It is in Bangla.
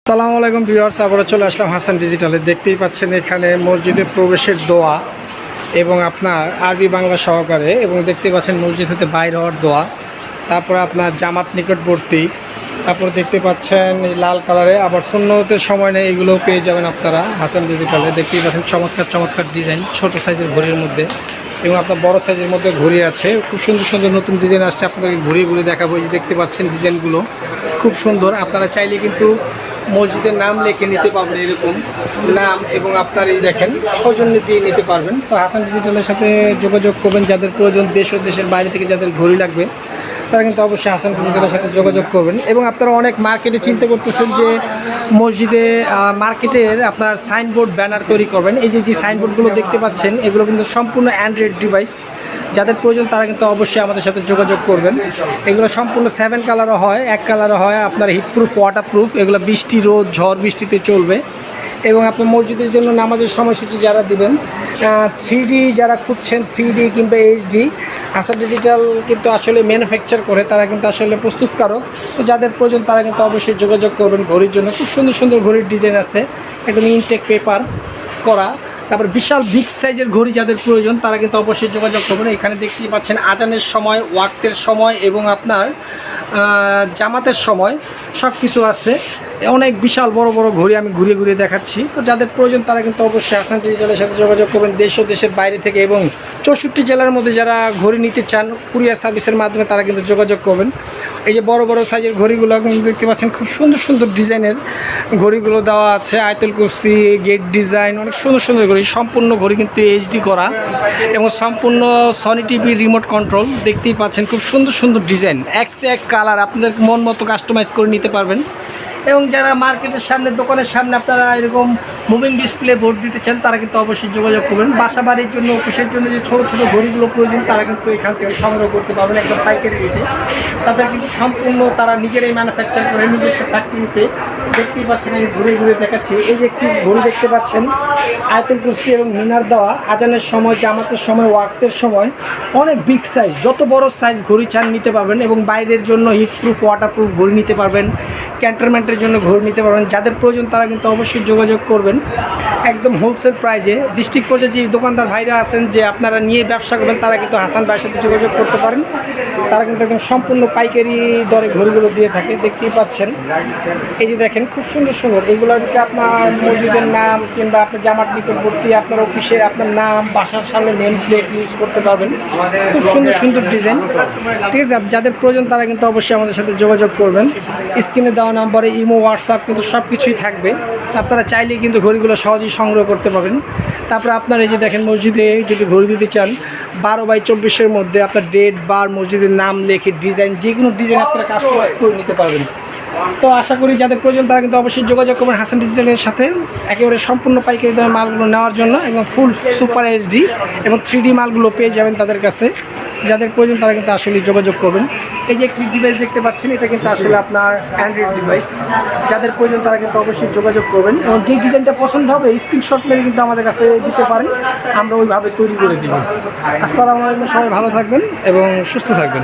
আসসালামু আলাইকুম ভিউয়ার্স, আবারও চলে আসলাম হাসান ডিজিটালে। দেখতেই পাচ্ছেন এখানে মসজিদে প্রবেশের দোয়া এবং আপনার আরবি বাংলা সহকারে, এবং দেখতে পাচ্ছেন মসজিদ হতে বাইর হওয়ার দোয়া, তারপরে আপনার জামাত নিকটবর্তী, তারপরে দেখতে পাচ্ছেন এই লাল কালারে আবার সুন্নতের সময় নেই, এগুলোও পেয়ে যাবেন আপনারা হাসান ডিজিটালে। দেখতেই পাচ্ছেন চমৎকার চমৎকার ডিজাইন ছোট সাইজের ঘড়ির মধ্যে, এবং আপনার বড় সাইজের মধ্যে ঘড়ি আছে। খুব সুন্দর সুন্দর নতুন ডিজাইন আসছে, আপনাদেরকে ঘুরিয়ে ঘুরিয়ে দেখাবো। এই যে দেখতে পাচ্ছেন ডিজাইনগুলো খুব সুন্দর। আপনারা চাইলে কিন্তু মসজিদের নাম লিখে নিতে পারবেন, এরকম নাম, এবং আপনার এই দেখেন সৌজন্য দিয়ে নিতে পারবেন। তো হাসান ডিজিটালের সাথে যোগাযোগ করবেন যাদের প্রয়োজন, দেশ ও দেশের বাইরে থেকে যাদের ঘড়ি লাগবে তারা কিন্তু অবশ্যই হাসান ডিজিটালের সাথে যোগাযোগ করবেন। এবং আপনারা অনেক মার্কেটে চিন্তা করতেছেন যে মসজিদে মার্কেটের আপনার সাইনবোর্ড ব্যানার তৈরি করবেন। এই যে সাইনবোর্ডগুলো দেখতে পাচ্ছেন এগুলো কিন্তু সম্পূর্ণ অ্যান্ড্রয়েড ডিভাইস। যাদের প্রয়োজন তারা কিন্তু অবশ্যই আমাদের সাথে যোগাযোগ করবেন। এগুলো সম্পূর্ণ 7 কালারও হয়, 1 কালারও হয়, আপনার হিটপ্রুফ, ওয়াটারপ্রুফ। এগুলো বৃষ্টি, রোদ, ঝড় বৃষ্টিতে চলবে। এবং আপনার মসজিদের জন্য নামাজের সময়সূচি যারা দিবেন, 3D যারা খুঁজছেন, 3D কিংবা HD, হাসান ডিজিটাল কিন্তু আসলে ম্যানুফ্যাকচার করে, তারা কিন্তু আসলে প্রস্তুতকারক। তো যাদের প্রয়োজন তারা কিন্তু অবশ্যই যোগাযোগ করবেন ঘড়ির জন্য। খুব সুন্দর সুন্দর ঘড়ির ডিজাইন আছে, একদম ইনটেক পেপার করা। তারপর বিশাল বিগ সাইজের ঘড়ি যাদের প্রয়োজন তারা কিন্তু অবশ্যই যোগাযোগ করবেন। এখানে দেখতেই পাচ্ছেন আজানের সময়, ওয়াক্তের সময় এবং আপনার জামাতের সময় সব কিছু আছে। অনেক বিশাল বড় বড় ঘড়ি আমি ঘুরিয়ে ঘুরিয়ে দেখাচ্ছি। তো যাদের প্রয়োজন তারা কিন্তু অবশ্যই হাসান ডিজিটালের সাথে যোগাযোগ করবেন দেশ ও দেশের বাইরে থেকে। এবং 64 জেলার মধ্যে যারা ঘড়ি নিতে চান কুরিয়ার সার্ভিসের মাধ্যমে তারা কিন্তু যোগাযোগ করবেন। এই যে বড় বড় সাইজের ঘড়িগুলো দেখতে পাচ্ছেন, খুব সুন্দর সুন্দর ডিজাইনের ঘড়িগুলো দেওয়া আছে। আয়তুল কুরসি, গেট ডিজাইন, অনেক সুন্দর সুন্দর ঘড়ি। সম্পূর্ণ ঘড়ি কিন্তু HD করা এবং সম্পূর্ণ সনি টিভি রিমোট কন্ট্রোল। দেখতেই পাচ্ছেন খুব সুন্দর সুন্দর ডিজাইন, এক কালার, আপনাদের মন মতো কাস্টমাইজ করে নিতে পারবেন। এবং যারা মার্কেটের সামনে, দোকানের সামনে আপনারা এরকম মুভিং ডিসপ্লে বোর্ড দিতে চান তারা কিন্তু অবশ্যই যোগাযোগ করবেন। বাসা বাড়ির জন্য, অফিসের জন্য যে ছোটো ছোটো ঘড়িগুলো প্রয়োজন তারা কিন্তু এখান থেকে সংগ্রহ করতে পারবেন একদম পাইকারি রেটে। তাদের কিন্তু সম্পূর্ণ তারা নিজেরাই ম্যানুফ্যাকচার করে নিজস্ব ফ্যাক্টরিতে। দেখতেই পাচ্ছেন আমি ঘুরে ঘুরে দেখাচ্ছি। এই যে একটি ঘড়ি দেখতে পাচ্ছেন আয়াতুল কুরসি এবং মিনার দেওয়া, আজানের সময়, জামাতের সময়, ওয়াক্তের সময়, অনেক বিগ সাইজ, যত বড় সাইজ ঘড়ি চান নিতে পারবেন। এবং বাইরের জন্য হিটপ্রুফ, ওয়াটারপ্রুফ ঘড়ি নিতে পারবেন, ক্যান্টনমেন্টের জন্য ঘড়ি নিতে পারবেন। যাদের প্রয়োজন তারা কিন্তু অবশ্যই যোগাযোগ করবেন একদম হোলসেল প্রাইজে। ডিস্ট্রিক্ট পর্যায়ে যে দোকানদার ভাইরা আছেন যে আপনারা নিয়ে ব্যবসা করবেন তারা কিন্তু হাসান ভাইয়ের সাথে যোগাযোগ করতে পারেন। তারা কিন্তু একদম সম্পূর্ণ পাইকারি দরে ঘড়িগুলো দিয়ে থাকে। দেখতেই পাচ্ছেন এই যে দেখেন খুব সুন্দর সুন্দর। এগুলো হচ্ছে আপনার মসজিদের নাম কিংবা আপনার জামাত নিকটবর্তী, আপনার অফিসের আপনার নাম, বাসার সামনে নেম প্লেট ইউজ করতে পারবেন। খুব সুন্দর সুন্দর ডিজাইন, ঠিক আছে। যাদের প্রয়োজন তারা কিন্তু অবশ্যই আমাদের সাথে যোগাযোগ করবেন। স্ক্রিনে দেওয়া নাম্বারে ইমো, হোয়াটসঅ্যাপ কিন্তু সব কিছুই থাকবে। আপনারা চাইলেই কিন্তু ঘড়িগুলো সহজেই সংগ্রহ করতে পারবেন। তারপরে আপনারা এই যে দেখেন মসজিদে যদি ঘড়ি দিতে চান 12/24-এর মধ্যে আপনার ডেট, বার, মসজিদের নাম লেখে ডিজাইন, যে কোনো ডিজাইন আপনারা কাস্টমাইজ করে নিতে পারবেন। তো আশা করি যাদের প্রয়োজন তারা কিন্তু অবশ্যই যোগাযোগ করবেন হাসান ডিজিটালের সাথে একেবারে সম্পূর্ণ পাইকারি দামে মালগুলো নেওয়ার জন্য। এবং ফুল সুপার HD এবং 3D মালগুলো পেয়ে যাবেন তাদের কাছে। যাদের প্রয়োজন তারা কিন্তু আসলে যোগাযোগ করবেন। এই যে একটি ডিভাইস দেখতে পাচ্ছেন, এটা কিন্তু আসলে আপনার অ্যান্ড্রয়েড ডিভাইস। যাদের প্রয়োজন তারা কিন্তু অবশ্যই যোগাযোগ করবেন। এবং যে ডিজাইনটা পছন্দ হবে স্ক্রিনশট মেরে কিন্তু আমাদের কাছে দিতে পারেন, আমরা ওইভাবে তৈরি করে দেব। আসসালামু আলাইকুম, সবাই ভালো থাকবেন এবং সুস্থ থাকবেন।